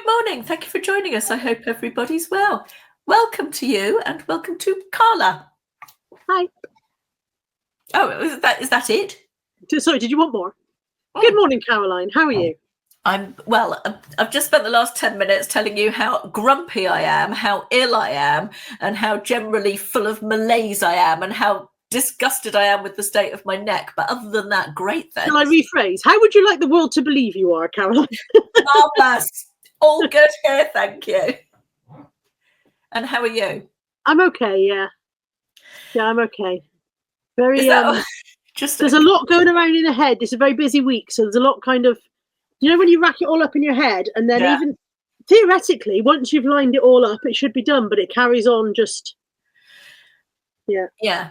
morning. Thank you for joining us. I hope everybody's well. Welcome to you and welcome to Carla. Hi. Oh, is that it? Sorry, did you want more? Good morning, Caroline. How are you? I'm well. I've just spent the last 10 minutes telling you how grumpy I am, how ill I am, and how generally full of malaise I am, and how disgusted I am with the state of my neck. But other than that, great thing. Shall I rephrase? How would you like the world to believe you are, Caroline? Marvellous. All good here, thank you. And how are you? I'm okay, yeah. Yeah, I'm okay. Very, just there's a lot going around in the head. It's a very busy week, so there's a lot kind of, you know, when you rack it all up in your head, and then even theoretically, once you've lined it all up, it should be done, but it carries on just, Yeah.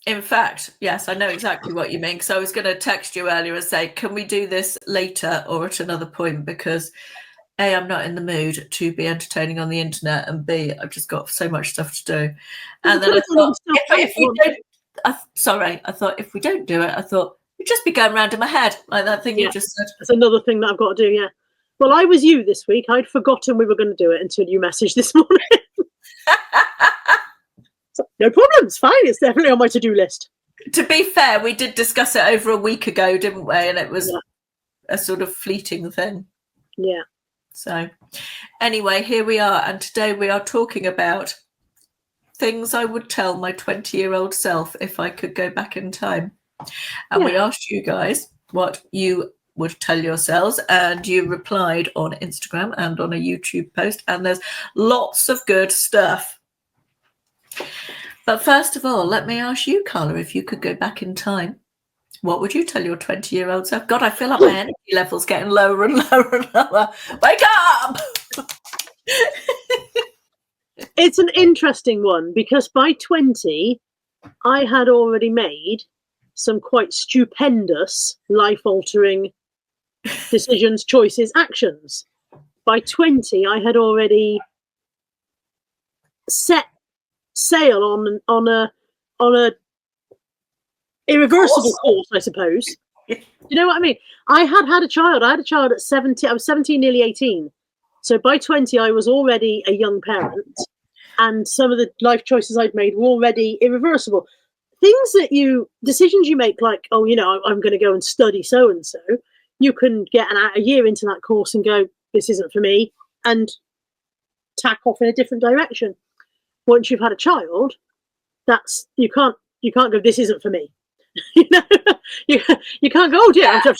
In fact, yes, I know exactly what you mean, because I was going to text you earlier and say, can we do this later or at another point? Because A, I'm not in the mood to be entertaining on the internet, and B, I've just got so much stuff to do. And then I thought, if we don't, I thought if we don't do it, I thought it'd just be going round in my head, like that thing you just said. That's another thing that I've got to do, yeah. Well, I was you this week. I'd forgotten we were going to do it until you messaged this morning. So, no problem, it's fine. It's definitely on my to-do list. To be fair, we did discuss it over a week ago, didn't we? And it was a sort of fleeting thing. Yeah. So anyway, here we are. And today we are talking about things I would tell my 20-year-old self if I could go back in time. And we asked you guys what you would tell yourselves, and you replied on Instagram and on a YouTube post, and there's lots of good stuff. But first of all, let me ask you, Carla, if you could go back in time, what would you tell your 20-year-old self? God, I feel like my energy level's getting lower and lower and lower. Wake up! It's an interesting one, because by 20, I had already made some quite stupendous, life-altering decisions, choices, actions. By 20, I had already set sail on a irreversible course, I suppose. You know what I mean? I had a child. I had a child at 17. I was 17, nearly 18. So by 20, I was already a young parent, and some of the life choices I'd made were already irreversible. Decisions you make, like, oh, you know, I'm going to go and study so-and-so, you can get a year into that course and go, this isn't for me, and tack off in a different direction. Once you've had a child, you can't go, this isn't for me. You know, you can't go, oh dear, I'm change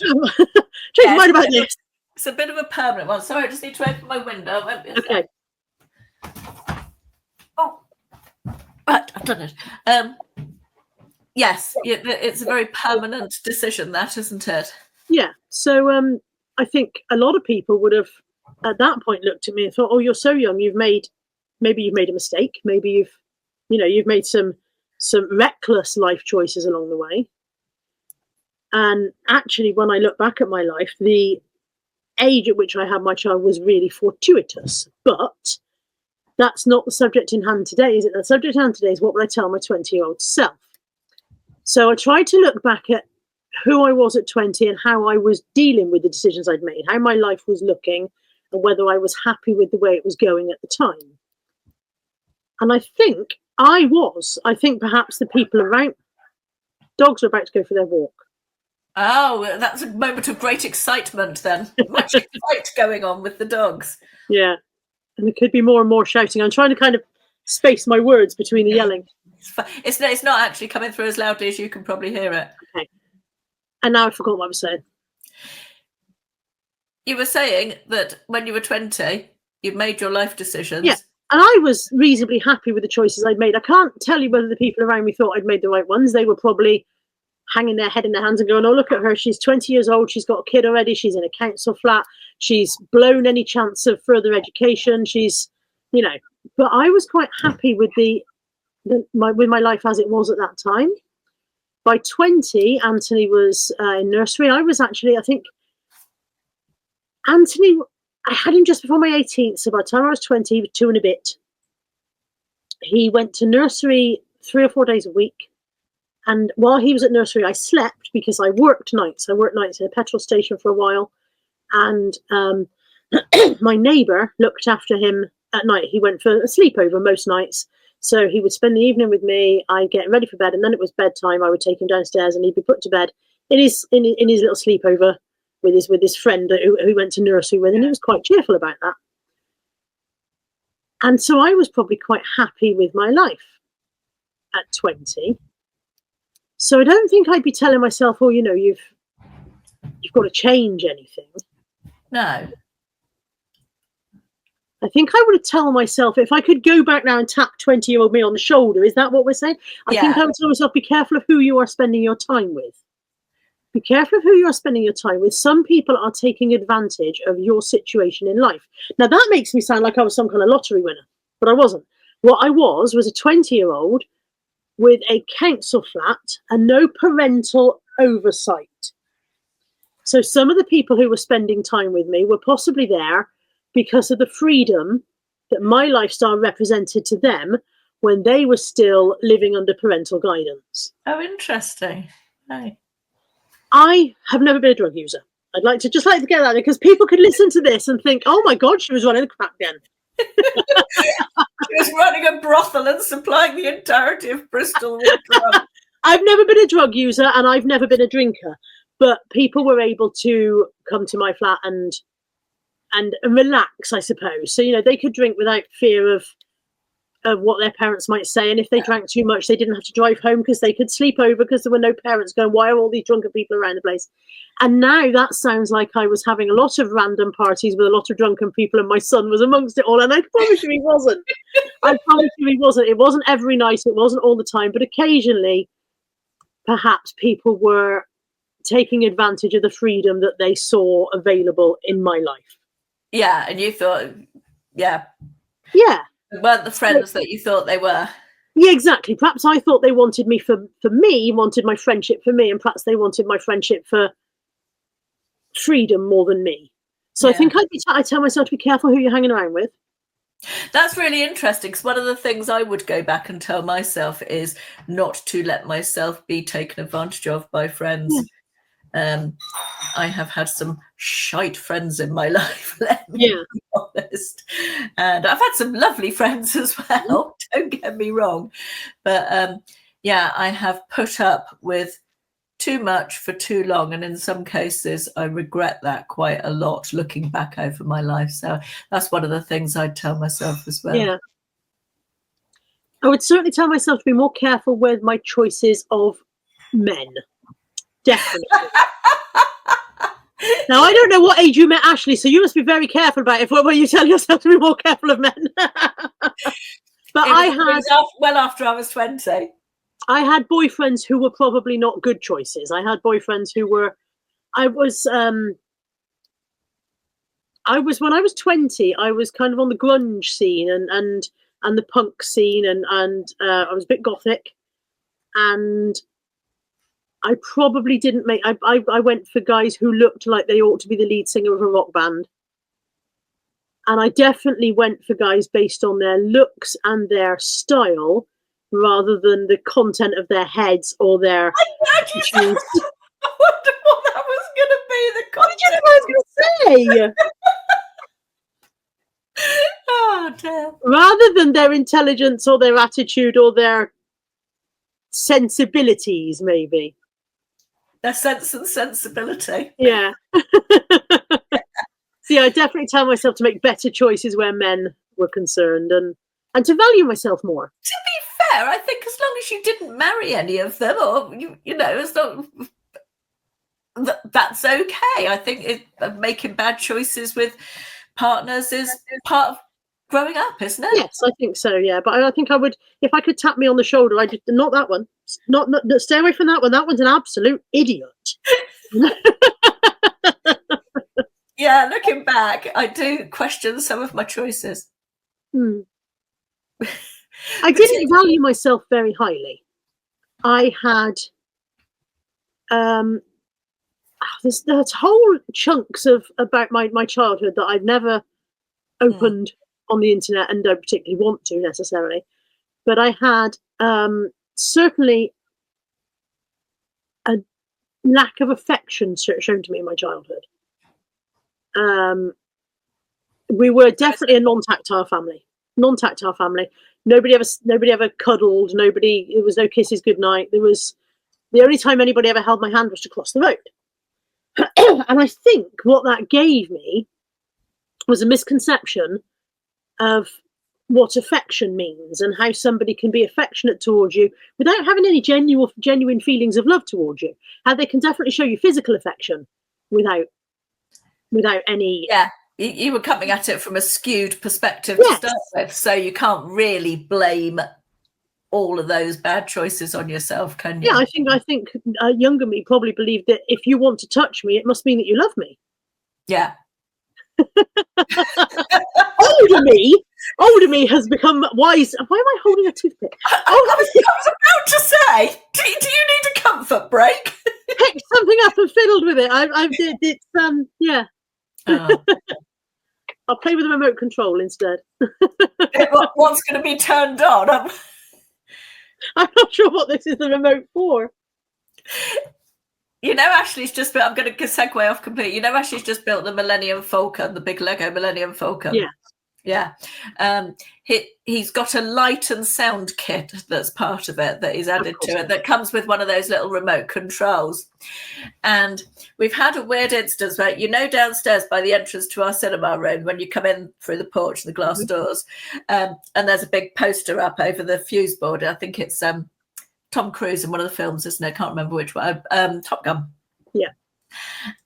my mind about this. It's a bit of a permanent one. Sorry, I just need to open my window. Okay. Oh, right, I've done it. Yes, it's a very permanent decision, that, isn't it? Yeah. So I think a lot of people would have at that point looked at me and thought, oh, you're so young, maybe you've made a mistake, maybe you've made some reckless life choices along the way. And actually, when I look back at my life, the age at which I had my child was really fortuitous. But that's not the subject in hand today, is it? The subject in hand today is what would I tell my 20-year-old self? So I tried to look back at who I was at 20 and how I was dealing with the decisions I'd made, how my life was looking, and whether I was happy with the way it was going at the time. And I think perhaps the people around, dogs are about to go for their walk. Oh, that's a moment of great excitement then. Much fight going on with the dogs. Yeah. And there could be more and more shouting. I'm trying to kind of space my words between the yelling. It's not actually coming through as loudly as you can probably hear it. Okay. And now I forgot what I was saying. You were saying that when you were 20, you made your life decisions. Yeah. And I was reasonably happy with the choices I'd made. I can't tell you whether the people around me thought I'd made the right ones. They were probably hanging their head in their hands and going, oh, look at her. She's 20 years old. She's got a kid already. She's in a council flat. She's blown any chance of further education. She's, you know, but I was quite happy with with my life as it was at that time. By 20, Anthony was in nursery. I think Anthony, I had him just before my 18th. So by the time I was 20, he was 2 and a bit. He went to nursery 3 or 4 days a week. And while he was at nursery, I slept because I worked nights. I worked nights at a petrol station for a while. And my neighbour looked after him at night. He went for a sleepover most nights. So he would spend the evening with me. I'd get ready for bed, and then it was bedtime. I would take him downstairs, and he'd be put to bed in his little sleepover with his friend who he went to nursery with, and he was quite cheerful about that. And so I was probably quite happy with my life at 20. So I don't think I'd be telling myself, oh, you know, you've got to change anything. No. I think I would tell myself, if I could go back now and tap 20-year-old me on the shoulder, is that what we're saying? I think I would tell myself, be careful of who you are spending your time with. Be careful of who you are spending your time with. Some people are taking advantage of your situation in life. Now, that makes me sound like I was some kind of lottery winner, but I wasn't. What I was a 20-year-old with a council flat and no parental oversight. So some of the people who were spending time with me were possibly there because of the freedom that my lifestyle represented to them when they were still living under parental guidance. Oh, interesting. Right. I have never been a drug user. I'd like to get that because people could listen to this and think, oh my God, she was running the crack den. She was running a brothel and supplying the entirety of Bristol with drugs. I've never been a drug user and I've never been a drinker, but people were able to come to my flat and relax, I suppose. So, you know, they could drink without fear of what their parents might say. And if they drank too much, they didn't have to drive home because they could sleep over because there were no parents going, why are all these drunken people around the place? And now that sounds like I was having a lot of random parties with a lot of drunken people and my son was amongst it all. And I promise you he wasn't. I promise you he wasn't. It wasn't every night. It wasn't all the time. But occasionally, perhaps people were taking advantage of the freedom that they saw available in my life. Yeah, and you thought, yeah, weren't the friends that you thought they were. Yeah, exactly. Perhaps I thought they wanted me for me, wanted my friendship for me, and perhaps they wanted my friendship for freedom more than me. So I think I tell myself to be careful who you're hanging around with. That's really interesting because one of the things I would go back and tell myself is not to let myself be taken advantage of by friends. Yeah. I have had some shite friends in my life, let me be honest. And I've had some lovely friends as well, don't get me wrong. But I have put up with too much for too long. And in some cases, I regret that quite a lot looking back over my life. So that's one of the things I'd tell myself as well. Yeah. I would certainly tell myself to be more careful with my choices of men. Definitely. Now, I don't know what age you met Ashley, so you must be very careful about it when you tell yourself to be more careful of men. But it was well after I was 20. I had boyfriends who were probably not good choices. I had boyfriends who were, when I was 20, I was kind of on the grunge scene and the punk scene and I was a bit gothic, and I probably didn't make. I went for guys who looked like they ought to be the lead singer of a rock band, and I definitely went for guys based on their looks and their style, rather than the content of their heads or their attitudes. I wonder what that was going to be. The content. What did you think I was going to say? Oh, dear. Rather than their intelligence or their attitude or their sensibilities, maybe. Their sense and sensibility. Yeah. So I definitely tell myself to make better choices where men were concerned and to value myself more. To be fair, I think as long as you didn't marry any of them, or you know, as long that's okay. I think making bad choices with partners is part of growing up, isn't it? Yes, I think so. Yeah, but I think I would, if I could tap me on the shoulder, I just not that one. Not stay away from that one. That one's an absolute idiot. Yeah, looking back, I do question some of my choices. I didn't value myself very highly. I had there's whole chunks about my childhood that I've never opened on the internet and don't particularly want to necessarily. But I had certainly a lack of affection shown to me in my childhood. We were definitely a non-tactile family. Non-tactile family. Nobody ever cuddled. Nobody. There was no kisses goodnight. There was the only time anybody ever held my hand was to cross the road. And I think what that gave me was a misconception of what affection means and how somebody can be affectionate towards you without having any genuine feelings of love towards you. How they can definitely show you physical affection without any. Yeah, you were coming at it from a skewed perspective to start with, so you can't really blame all of those bad choices on yourself, can you? Yeah, I think younger me probably believed that if you want to touch me, it must mean that you love me. Yeah. Older me has become wise. Why am I holding a toothpick? I was about to say, do you need a comfort break? Picked something up and fiddled with it. Yeah. Oh. I'll play with the remote control instead. What's going to be turned on? I'm not sure what this is the remote for. You know, Ashley's just built. I'm going to segue off completely. You know, Ashley's just built the Millennium Falcon, the big Lego Millennium Falcon. Yeah. He's got a light and sound kit that's part of it that he's added to it that comes with one of those little remote controls. And we've had a weird instance where, you know, downstairs by the entrance to our cinema room, when you come in through the porch, the glass doors, and there's a big poster up over the fuse board. I think it's Tom Cruise in one of the films, isn't it? I can't remember which one. Top Gun. Yeah.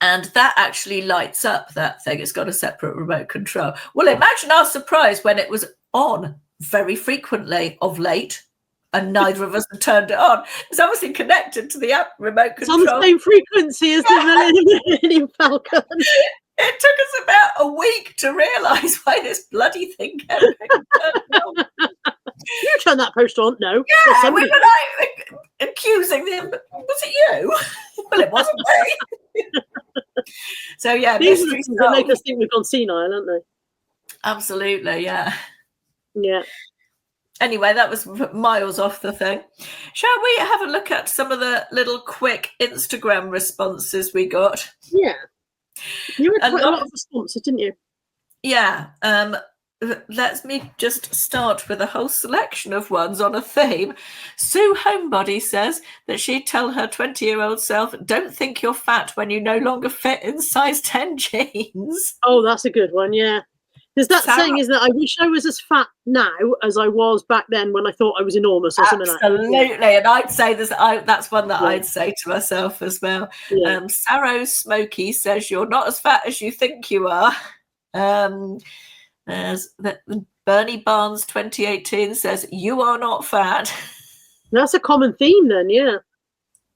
And that actually lights up that thing. It's got a separate remote control. Well, imagine our surprise when it was on very frequently of late, and neither of us had turned it on. It's obviously connected to the remote control. It's on the same frequency as the Millennium Falcon. It took us about a week to realise why this bloody thing kept getting turned on. You turned that poster on? No. Yeah, we were like accusing them. Was it you? Well, it wasn't me. So yeah, these are the things that make us think we've gone senile, aren't they? Absolutely, yeah. Yeah. Anyway, that was miles off the thing. Shall we have a look at some of the little quick Instagram responses we got? Yeah. You had quite a lot of responses, didn't you? Yeah. Let me just start with a whole selection of ones on a theme. Sue Homebody says that she'd tell her 20-year-old self, don't think you're fat when you no longer fit in size 10 jeans. Oh, that's a good one, yeah. There's that saying, isn't it? I wish I was as fat now as I was back then when I thought I was enormous or something like that. Absolutely. And I'd say this, that's one that I'd say to myself as well. Yeah. Sarrow Smokey says, you're not as fat as you think you are. There's Bernie Barnes 2018 says, you are not fat. That's a common theme then, yeah.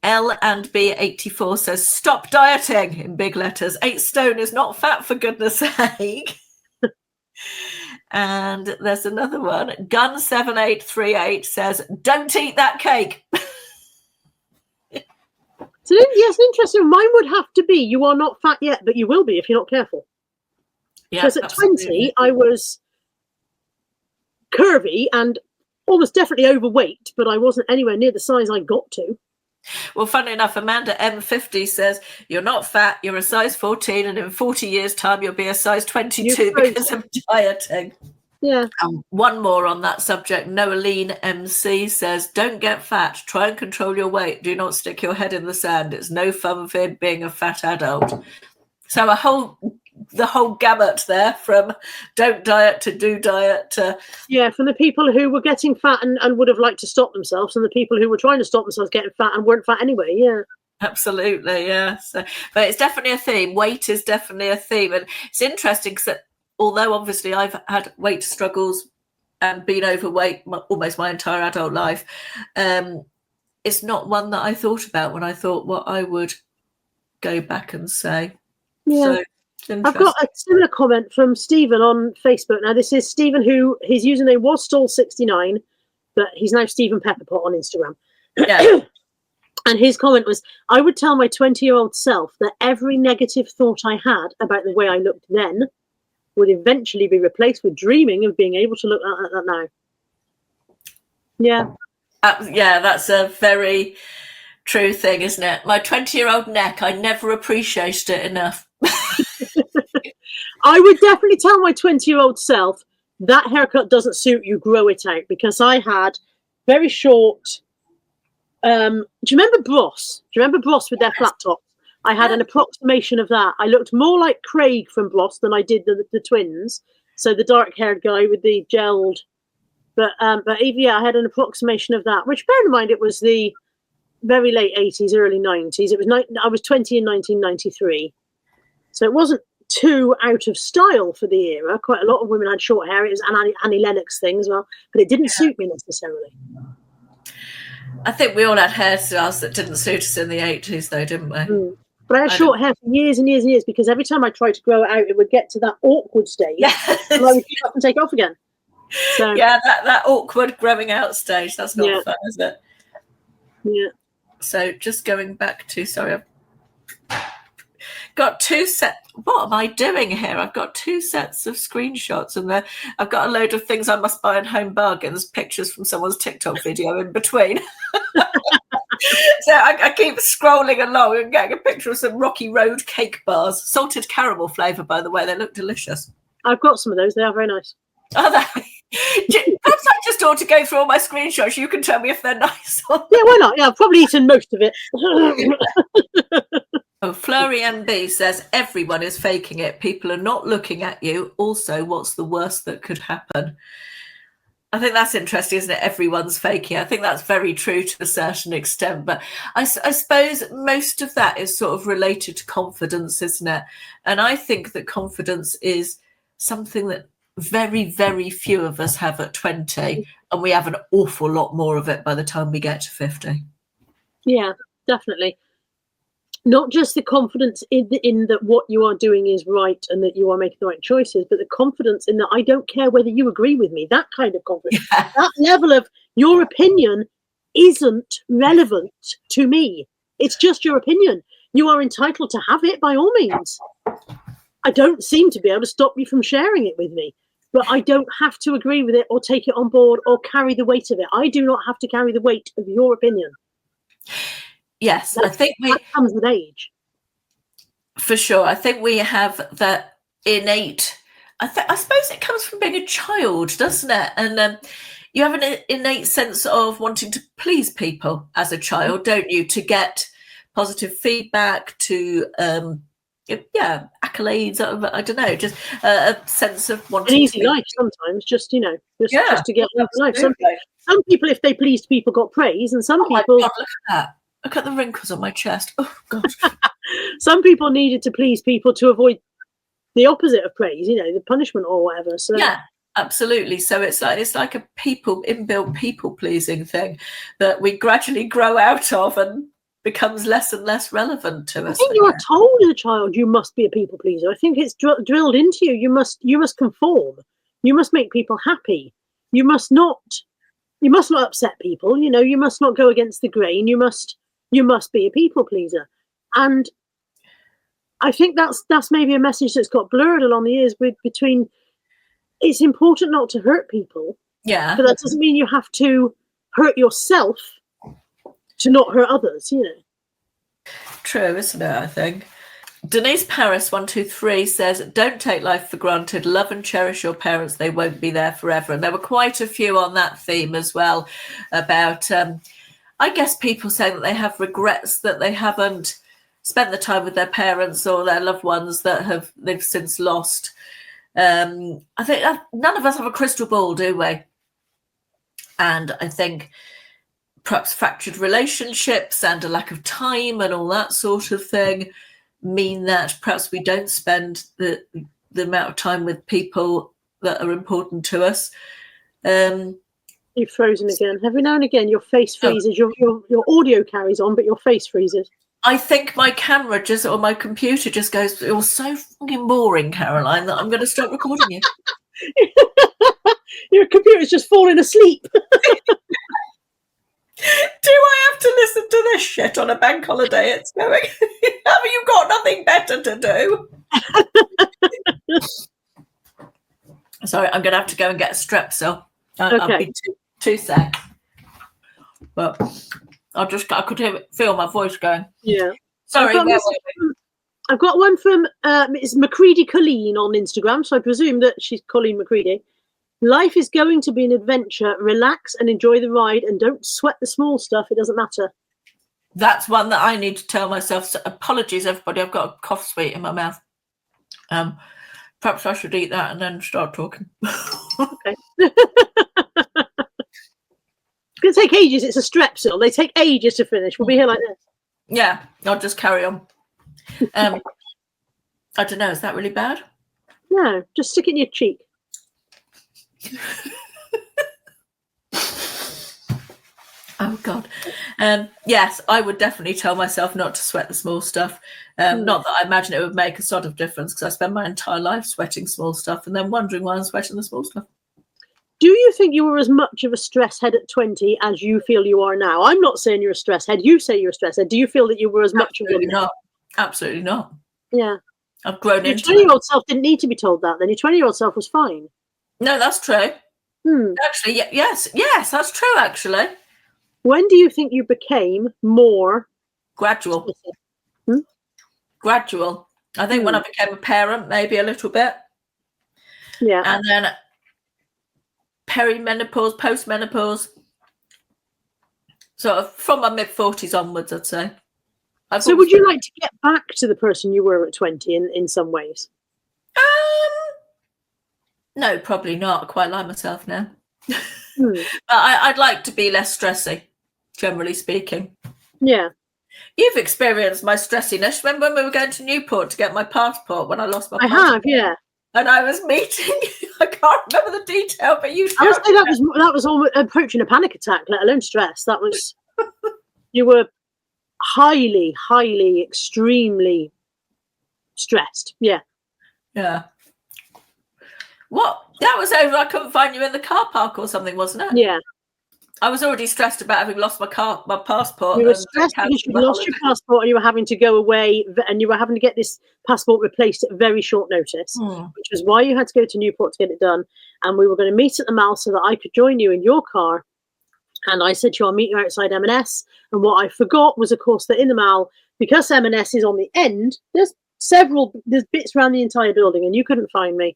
L&B84 says, stop dieting in big letters. 8 stone is not fat, for goodness sake. And there's another one. Gun7838 says, don't eat that cake. So yes, interesting. Mine would have to be, you are not fat yet, but you will be if you're not careful. Because at 20, I was curvy and almost definitely overweight, but I wasn't anywhere near the size I got to. Well, funnily enough, Amanda M50 says, you're not fat, you're a size 14, and in 40 years' time, you'll be a size 22 because of dieting. Yeah. One more on that subject. Noeline MC says, don't get fat. Try and control your weight. Do not stick your head in the sand. It's no fun for being a fat adult. So the whole gamut there, from don't diet to do diet to... Yeah, from the people who were getting fat and would have liked to stop themselves, and the people who were trying to stop themselves getting fat and weren't fat anyway, yeah. Absolutely, yeah. So, but it's definitely a theme. Weight is definitely a theme. And it's interesting because although obviously I've had weight struggles and been overweight almost my entire adult life, it's not one that I thought about when I thought what I would go back and say. Yeah. So, I've got a similar comment from Stephen on Facebook. Now, this is Stephen, who his username was Stall69, but he's now Stephen Pepperpot on Instagram. Yeah. And his comment was, I would tell my 20-year-old self that every negative thought I had about the way I looked then would eventually be replaced with dreaming of being able to look like that now. Yeah. Yeah, that's a very true thing, isn't it? My 20-year-old neck, I never appreciated it enough. I would definitely tell my 20-year-old self that haircut doesn't suit you, grow it out, because I had very short. Do you remember Bros? Do you remember Bros with their flat tops? I had an approximation of that. I looked more like Craig from Bros than I did the twins. So the dark-haired guy with the gelled. But yeah, I had an approximation of that. Which, bear in mind, it was the very late 80s, early 90s. It was I was 20 in 1993, so it wasn't too out of style for the era. Quite a lot of women had short hair. It was an Annie Lennox thing as well, but it didn't suit me necessarily. I think we all had hairstyles that didn't suit us in the 80s, though, didn't we? But I had short hair for years and years and years, because every time I tried to grow it out, it would get to that awkward stage, and I would pick up and take it off again. So, yeah, that awkward growing out stage, that's not fun, is it? Yeah. So just going back to, sorry, I've got two sets. What am I doing here? I've got two sets of screenshots, and I've got a load of things I must buy in Home Bargains, pictures from someone's TikTok video in between. So I keep scrolling along and getting a picture of some Rocky Road cake bars, salted caramel flavour, by the way. They look delicious. I've got some of those. They are very nice. Are they? Perhaps I just ought to go through all my screenshots. You can tell me if they're nice. Yeah, why not? Yeah, I've probably eaten most of it. Oh, Flurry MB says everyone is faking it. People are not looking at you. Also, what's the worst that could happen? I think that's interesting, isn't it? Everyone's faking. I think that's very true to a certain extent. But I suppose most of that is sort of related to confidence, isn't it? And I think that confidence is something that very, very few of us have at 20. And we have an awful lot more of it by the time we get to 50. Yeah, definitely. Not just the confidence in that what you are doing is right and that you are making the right choices, but the confidence in that I don't care whether you agree with me. That kind of confidence. Yeah. That level of your opinion isn't relevant to me. It's just your opinion. You are entitled to have it by all means. I don't seem to be able to stop you from sharing it with me, but I don't have to agree with it or take it on board or carry the weight of it. I do not have to carry the weight of your opinion. Yes, I think that comes with age. For sure. I think we have that innate, I suppose it comes from being a child, doesn't it? And you have an innate sense of wanting to please people as a child, don't you? To get positive feedback, to, accolades, I don't know, just a sense of wanting an easy life sometimes, just to get life. Some people, if they pleased people, got praise, and some people... God, look at that. Look at the wrinkles on my chest. Oh, God. Some people needed to please people to avoid the opposite of praise, the punishment or whatever. So yeah, absolutely. So it's like a inbuilt people-pleasing thing that we gradually grow out of and becomes less and less relevant to us. I think you are told as a child you must be a people pleaser. I think it's drilled into you. You must conform. You must make people happy. You must not upset people. You must not go against the grain. You must be a people pleaser. And I think that's maybe a message that's got blurred along the years between it's important not to hurt people. Yeah. But that doesn't mean you have to hurt yourself to not hurt others, True, isn't it, I think? Denise Paris 123 says, don't take life for granted. Love and cherish your parents. They won't be there forever. And there were quite a few on that theme as well about, I guess, people saying that they have regrets that they haven't spent the time with their parents or their loved ones that they've since lost. I think none of us have a crystal ball, do we? And I think perhaps fractured relationships and a lack of time and all that sort of thing mean that perhaps we don't spend the amount of time with people that are important to us. You've frozen again. Every now and again, your face freezes. Your audio carries on, but your face freezes. I think my camera or my computer just goes, it was so fucking boring, Caroline, that I'm going to stop recording you. Your computer's just falling asleep. Do I have to listen to this shit on a bank holiday? It's going, have you got nothing better to do? Sorry, I'm going to have to go and get a Strepsil. Okay. I'll be two sec. But I could feel my voice going. Yeah. Sorry. I've got one from it's Macready Colleen on Instagram, so I presume that she's Colleen Macready. Life is going to be an adventure. Relax and enjoy the ride, and don't sweat the small stuff. It doesn't matter. That's one that I need to tell myself. So apologies, everybody. I've got a cough sweet in my mouth. Perhaps I should eat that and then start talking. Okay. It's going to take ages. It's a strepsil. They take ages to finish. We'll be here like this. Yeah, I'll just carry on. I don't know. Is that really bad? No, just stick it in your cheek. Oh God. Yes, I would definitely tell myself not to sweat the small stuff. Not that I imagine it would make a sort of difference, because I spend my entire life sweating small stuff and then wondering why I'm sweating the small stuff. Do you think you were as much of a stress head at 20 as you feel you are now? I'm not saying you're a stress head. You say you're a stress head. Do you feel that you were as much of one? Not. Absolutely not. Yeah. I've grown your into 20-year-old self didn't need to be told that. Then your 20-year-old self was fine. No, that's true. Actually, yes, that's true, actually. When do you think you became more gradual? Gradual. I think when I became a parent, maybe a little bit. Yeah. And then perimenopause, postmenopause, sort of from my mid-40s onwards, I'd say. So would you like to get back to the person you were at 20 in some ways? No, probably not. I quite like myself now. But I'd like to be less stressy, generally speaking. Yeah. You've experienced my stressiness. Remember when we were going to Newport to get my passport when I lost my passport? I have, yeah. And I was meeting, I can't remember the detail, but you... I would say that was almost approaching a panic attack, let alone stress. That was... You were highly, extremely stressed. Yeah. Yeah. What? That was over. I couldn't find you in the car park or something, wasn't it? Yeah. I was already stressed about having lost my passport. You were stressed because you lost your passport and you were having to go away, and you were having to get this passport replaced at very short notice, which was why you had to go to Newport to get it done. And we were going to meet at the Mall so that I could join you in your car. And I said to you, I'll meet you outside M&S. And what I forgot was, of course, that in the Mall, because M&S is on the end, there's bits around the entire building, and you couldn't find me.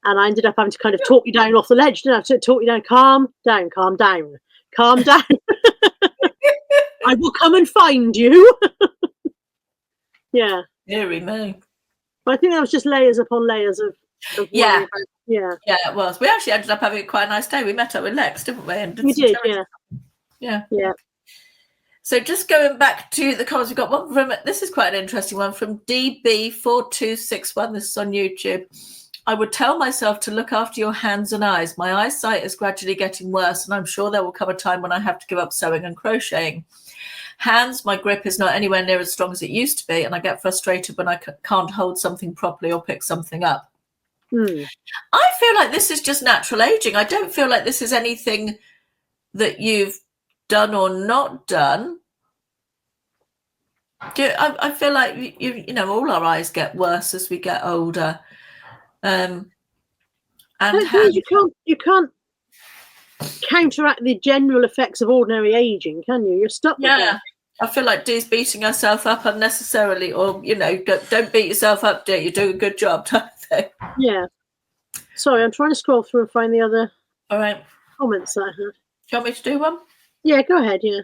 And I ended up having to kind of talk you down off the ledge. Didn't I have to talk you down? Calm down. I will come and find you. Yeah. Deary me. But I think that was just layers upon layers of yeah. Yeah, it was. We actually ended up having quite a nice day. We met up with Lex, didn't we? And we did, yeah. So just going back to the comments, we got one from, this is quite an interesting one, from DB4261. This is on YouTube. I would tell myself to look after your hands and eyes. My eyesight is gradually getting worse, and I'm sure there will come a time when I have to give up sewing and crocheting. Hands, my grip is not anywhere near as strong as it used to be, and I get frustrated when I can't hold something properly or pick something up. I feel like this is just natural aging. I don't feel like this is anything that you've done or not done. I feel like you know, all our eyes get worse as we get older. And you can't counteract the general effects of ordinary aging, can you? You're stuck with that. I feel like Dee's beating herself up unnecessarily, or, you know, don't beat yourself up, Dee. You're doing a good job, type of thing. Yeah. Sorry, I'm trying to scroll through and find the other comments that I had. Do you want me to do one? Yeah, go ahead, yeah.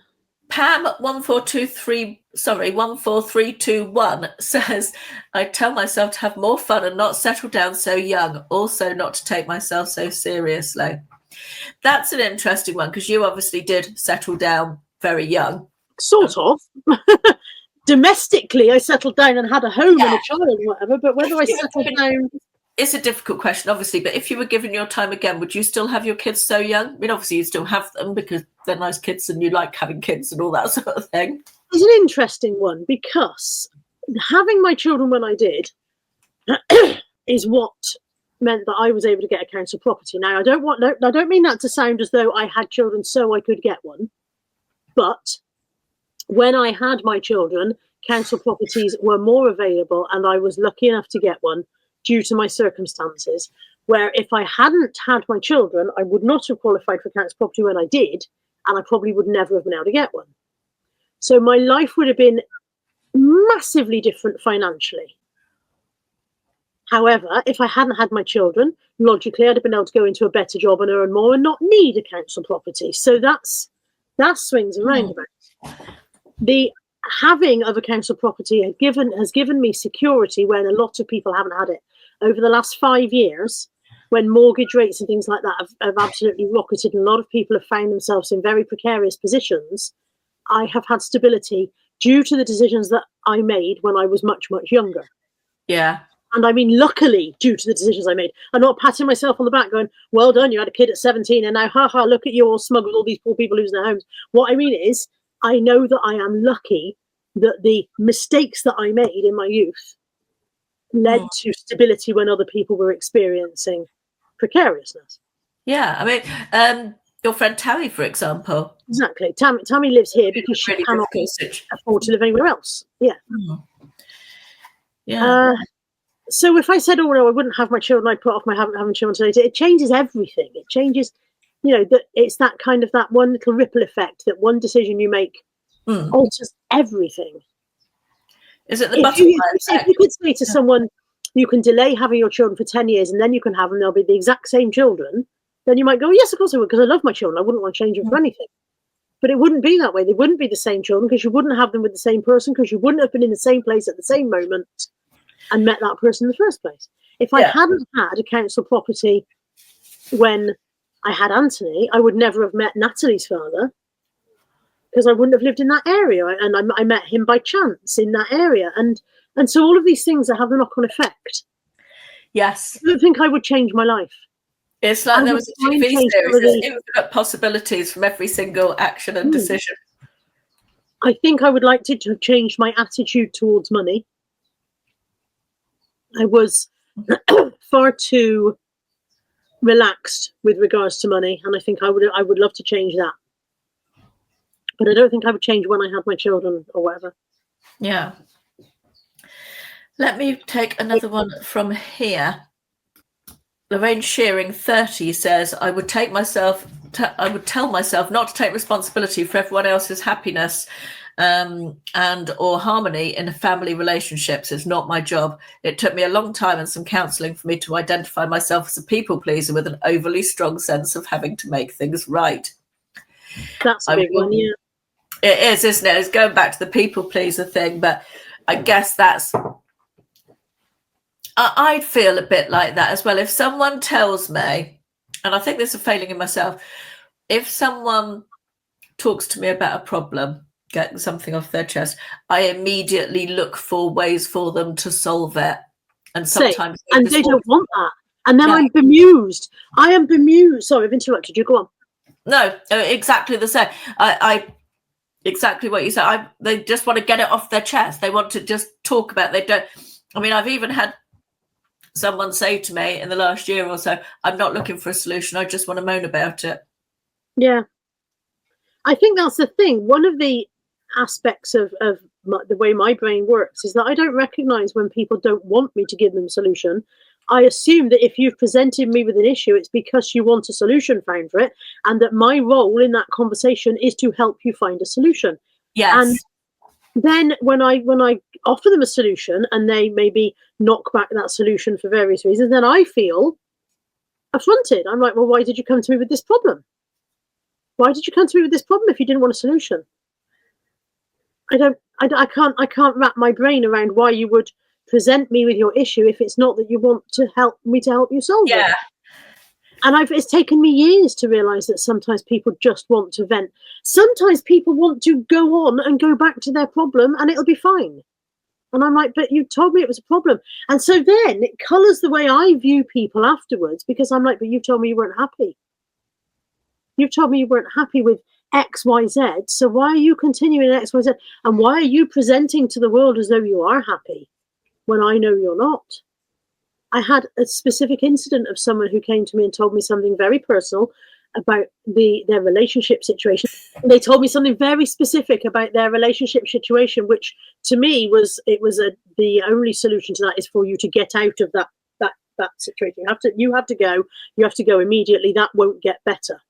Pam 14321 says, I tell myself to have more fun and not settle down so young. Also not to take myself so seriously. That's an interesting one, because you obviously did settle down very young. Sort of. Domestically, I settled down and had a home and a child and whatever, but whether I settled down... It's a difficult question, obviously, but if you were given your time again, would you still have your kids so young? I mean, obviously you still have them because they're nice kids and you like having kids and all that sort of thing. It's an interesting one, because having my children when I did is what meant that I was able to get a council property. Now, I don't mean that to sound as though I had children so I could get one, but when I had my children, council properties were more available, and I was lucky enough to get one due to my circumstances, where if I hadn't had my children, I would not have qualified for council property when I did, and I probably would never have been able to get one. So my life would have been massively different financially. However, if I hadn't had my children, logically I'd have been able to go into a better job and earn more and not need a council property. So that swings and roundabouts. The having of a council property has given me security when a lot of people haven't had it. Over the last 5 years, when mortgage rates and things like that have absolutely rocketed, and a lot of people have found themselves in very precarious positions, I have had stability due to the decisions that I made when I was much, much younger. Yeah. And I mean, luckily, due to the decisions I made. I'm not patting myself on the back going, well done, you had a kid at 17 and now, haha, look at you all smug with all these poor people losing their homes. What I mean is, I know that I am lucky that the mistakes that I made in my youth led to stability when other people were experiencing precariousness. Yeah, I mean, your friend Tammy, for example. Exactly. Tammy lives here because she cannot afford to live anywhere else. Yeah. Yeah. So if I said, oh no, I wouldn't have my children, I'd put off my having children today, it changes everything. It changes, that it's that kind of that one little ripple effect, that one decision you make alters everything. Is it the butterfly effect? If you could say to someone, you can delay having your children for 10 years and then you can have them, they'll be the exact same children, then you might go, yes, of course I would, because I love my children. I wouldn't want to change them for anything. But it wouldn't be that way. They wouldn't be the same children because you wouldn't have them with the same person, because you wouldn't have been in the same place at the same moment and met that person in the first place. If I hadn't had a council property when I had Anthony, I would never have met Natalie's father, because I wouldn't have lived in that area. And I met him by chance in that area. And so all of these things that have a knock-on effect. Yes. I don't think I would change my life. It's like there was a TV series, there's infinite possibilities from every single action and decision. I think I would like to have changed my attitude towards money. I was far too relaxed with regards to money, and I think I would love to change that. But I don't think I would change when I had my children or whatever. Yeah. Let me take another one from here. Lorraine Shearing 30 says, I would tell myself not to take responsibility for everyone else's happiness and or harmony in family relationships. It's not my job. It took me a long time and some counselling for me to identify myself as a people pleaser with an overly strong sense of having to make things right. That's a big one, yeah. It is, isn't it? It's going back to the people pleaser thing, but I guess that's... I'd feel a bit like that as well. If someone tells me, and I think there's a failing in myself, if someone talks to me about a problem, getting something off their chest, I immediately look for ways for them to solve it. And sometimes they don't want that. And then I'm bemused. I am bemused. Sorry, I've interrupted you. Go on. No, exactly the same. I exactly what you said. They just want to get it off their chest. They want to just talk about it. They don't. I mean, I've even had someone say to me in the last year or so, I'm not looking for a solution. I just want to moan about it. Yeah. I think that's the thing. One of the aspects of the way my brain works is that I don't recognize when people don't want me to give them a solution. I assume that if you've presented me with an issue, it's because you want a solution found for it, and that my role in that conversation is to help you find a solution. Yes. And then when I offer them a solution and they maybe knock back that solution for various reasons, then I feel affronted. I'm like, well, why did you come to me with this problem? Why did you come to me with this problem if you didn't want a solution? I can't wrap my brain around why you would present me with your issue if it's not that you want to help me to help you solve it. And it's taken me years to realize that sometimes people just want to vent. Sometimes people want to go on and go back to their problem and it'll be fine. And I'm like, but you told me it was a problem. And so then it colors the way I view people afterwards, because I'm like, but you told me you weren't happy. You've told me you weren't happy with X, Y, Z. So why are you continuing X, Y, Z? And why are you presenting to the world as though you are happy when I know you're not? I had a specific incident of someone who came to me and told me something very personal about their relationship situation. They told me something very specific about their relationship situation, which to me was the only solution to that is for you to get out of that situation. You have to go immediately. That won't get better.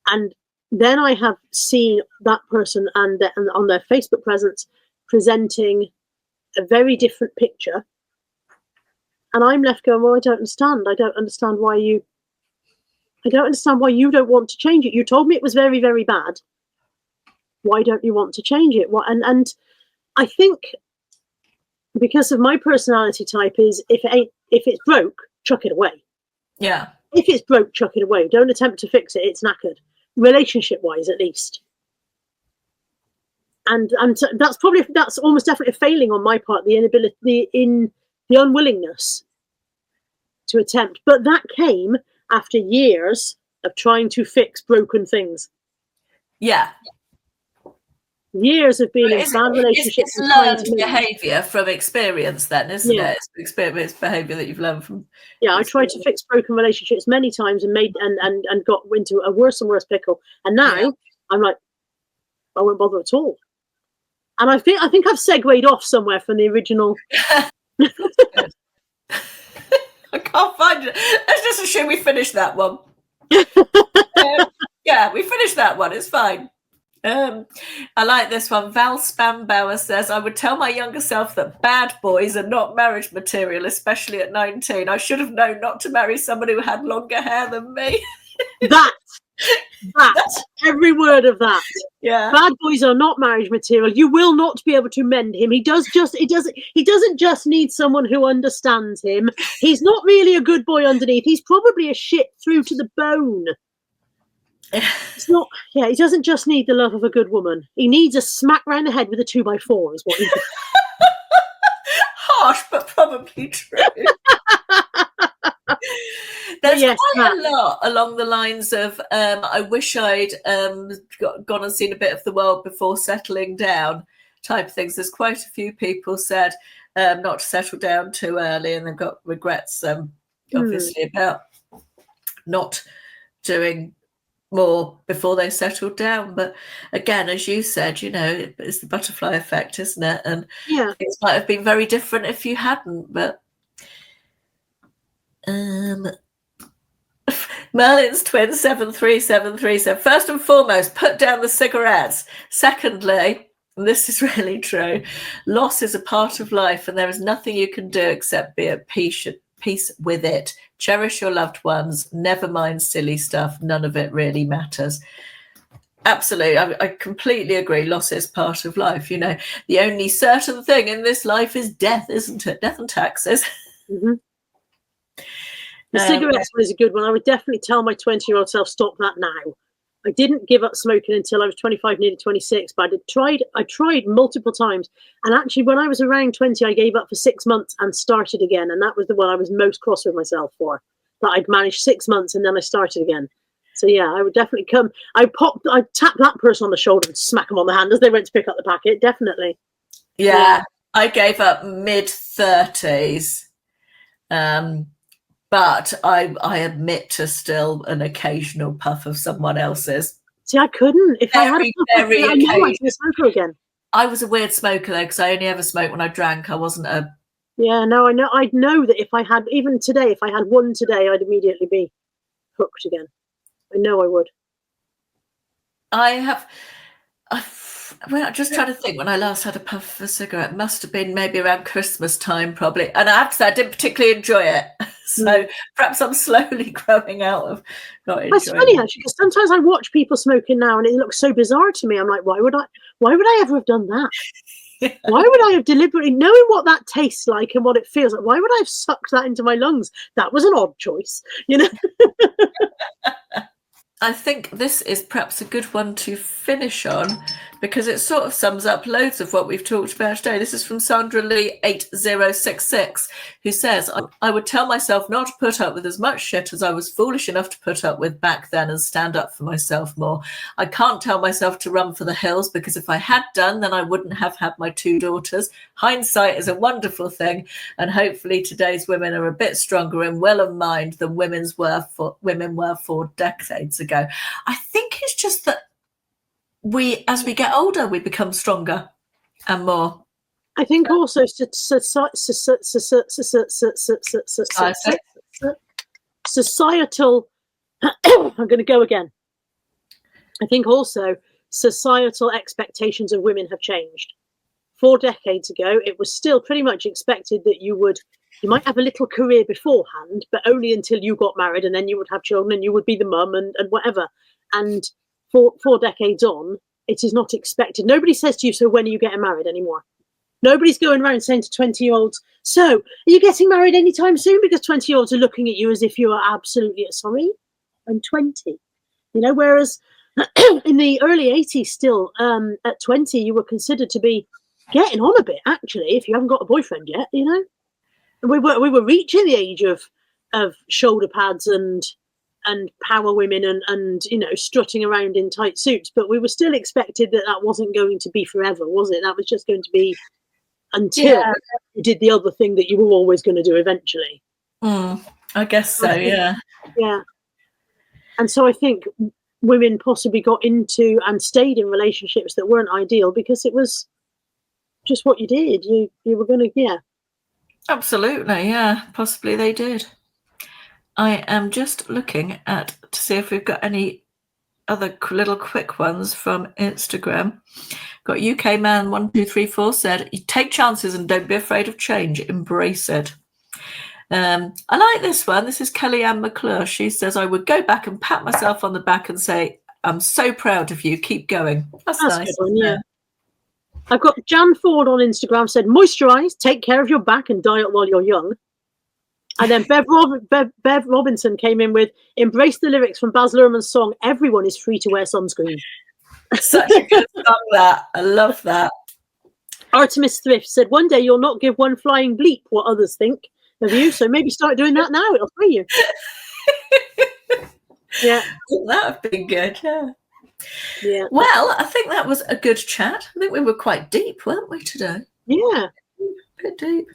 And then I have seen that person and on their Facebook presence presenting a very different picture. And I'm left going, well, I don't understand. I don't understand why you don't want to change it. You told me it was very, very bad. Why don't you want to change it? And I think because of my personality type is if it's broke, chuck it away. Yeah. If it's broke, chuck it away. Don't attempt to fix it. It's knackered, relationship-wise, at least. And that's almost definitely a failing on my part. The inability, the unwillingness to attempt. But that came after years of trying to fix broken things. Yeah. Years of being in bad relationships. It's learned behaviour from experience then, isn't it? It's experience behaviour that you've learned from. Yeah, I tried to fix broken relationships many times and got into a worse and worse pickle. And now I'm like, I won't bother at all. And I think I've segued off somewhere from the original. I can't find it. Let's just assume we finished that one. Yeah, we finished that one. It's fine. I like this one. Val Spambauer says, I would tell my younger self that bad boys are not marriage material, especially at 19. I should have known not to marry someone who had longer hair than me. That every word of that. Yeah. Bad boys are not marriage material. You will not be able to mend him. He doesn't just need someone who understands him. He's not really a good boy underneath. He's probably a shit through to the bone. It's not. Yeah, he doesn't just need the love of a good woman. He needs a smack round the head with a 2x4 is what he needs. Harsh, but probably true. There's quite a lot along the lines of I wish I'd gone and seen a bit of the world before settling down type of things. There's quite a few people said not to settle down too early, and they've got regrets obviously about not doing more before they settled down. But again, as you said, it's the butterfly effect, isn't it? And things might have been very different if you hadn't. But Merlin's twin 73737 said, first and foremost, put down the cigarettes. Secondly, and this is really true, loss is a part of life and there is nothing you can do except be at peace with it. Cherish your loved ones. Never mind silly stuff. None of it really matters. Absolutely. I completely agree. Loss is part of life. The only certain thing in this life is death, isn't it? Death and taxes. Mm-hmm. The cigarettes was a good one. I would definitely tell my 20-year-old self, stop that now. I didn't give up smoking until I was 25, nearly 26, but I tried multiple times. And actually, when I was around 20, I gave up for 6 months and started again. And that was the one I was most cross with myself for, that I'd managed 6 months and then I started again. So yeah, I would definitely I'd tap that person on the shoulder and smack them on the hand as they went to pick up the packet. Definitely. Yeah. I gave up mid-30s. But I admit to still an occasional puff of someone else's. See, I couldn't. If I had a puff, I know I'd be a smoker again. I was a weird smoker though, because I only ever smoked when I drank. I wasn't a. Yeah, no, I know. I'd know that if I had, even today, if I had one today, I'd immediately be hooked again. I know I would. I'm just trying to think when I last had a puff of a cigarette. It must have been maybe around Christmas time, probably. And I have to say, I didn't particularly enjoy it. So perhaps I'm slowly growing out of not enjoying it. It's funny, actually, because sometimes I watch people smoking now and it looks so bizarre to me. I'm like, why would I ever have done that? Yeah. Why would I have deliberately, knowing what that tastes like and what it feels like, why would I have sucked that into my lungs? That was an odd choice, I think this is perhaps a good one to finish on because it sort of sums up loads of what we've talked about today. This is from Sandra Lee 8066, who says, I would tell myself not to put up with as much shit as I was foolish enough to put up with back then and stand up for myself more. I can't tell myself to run for the hills because if I had done, then I wouldn't have had my 2 daughters. Hindsight is a wonderful thing, and hopefully today's women are a bit stronger and well of mind than women were 4 decades ago. I think it's just that as we get older, we become stronger and more. I think also societal. I'm going to go again. I think also societal expectations of women have changed 4 decades ago, it was still pretty much expected that you might have a little career beforehand, but only until you got married, and then you would have children and you would be the mum and whatever. And 4 decades on, it is not expected. Nobody says to you, so when are you getting married anymore? Nobody's going around saying to 20-year-olds, so are you getting married anytime soon? Because 20-year-olds are looking at you as if you are absolutely, sorry, I'm 20. Whereas in the early 80s still, at 20, you were considered to be getting on a bit, actually, if you haven't got a boyfriend yet, We were reaching the age of shoulder pads and power women and strutting around in tight suits, but we were still expected that wasn't going to be forever, was it? That was just going to be until you did the other thing that you were always going to do eventually. I guess so, yeah. Yeah. And so I think women possibly got into and stayed in relationships that weren't ideal because it was just what you did. You were going to, Absolutely, yeah. Possibly they did. I am just looking to see if we've got any other little quick ones from Instagram. Got UK man 1234 said, "You take chances and don't be afraid of change. Embrace it." I like this one. This is Kellyanne McClure. She says, "I would go back and pat myself on the back and say, I'm so proud of you. Keep going." That's nice. A good one, yeah. I've got Jan Ford on Instagram said, "Moisturize, take care of your back and diet while you're young." And then Bev Robinson came in with, "Embrace the lyrics from Baz Luhrmann's song, Everyone is free to wear sunscreen." Such a good song, that. I love that. Artemis Thrift said, "One day you'll not give one flying bleep what others think of you, so maybe start doing that now. It'll free you." Yeah. That would be good, yeah. Yeah. Well, I think that was a good chat. I think we were quite deep, weren't we, today? Yeah. A bit deep.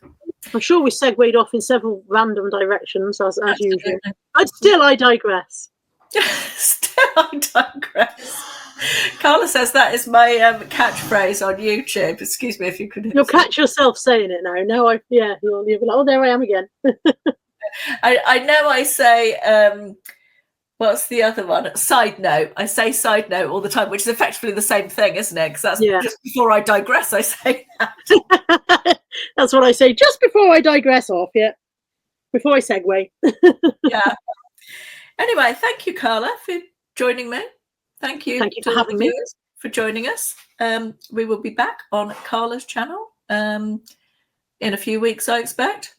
I'm sure we segued off in several random directions, as usual. But still, I digress. Still, I digress. Carla says that is my catchphrase on YouTube. Excuse me if you could. You'll catch yourself saying it now. Now, you'll be like, "Oh, there I am again." I know I say, what's the other one? Side note. I say side note all the time, which is effectively the same thing, isn't it? Because that's just before I digress, I say that. That's what I say just before I digress off, before I segue. Yeah. Anyway, thank you, Carla, for joining me. Thank you for having me. For joining us. We will be back on Carla's channel in a few weeks, I expect.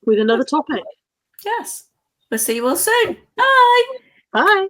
With another topic. Yes. We'll see you all soon. Bye. Bye.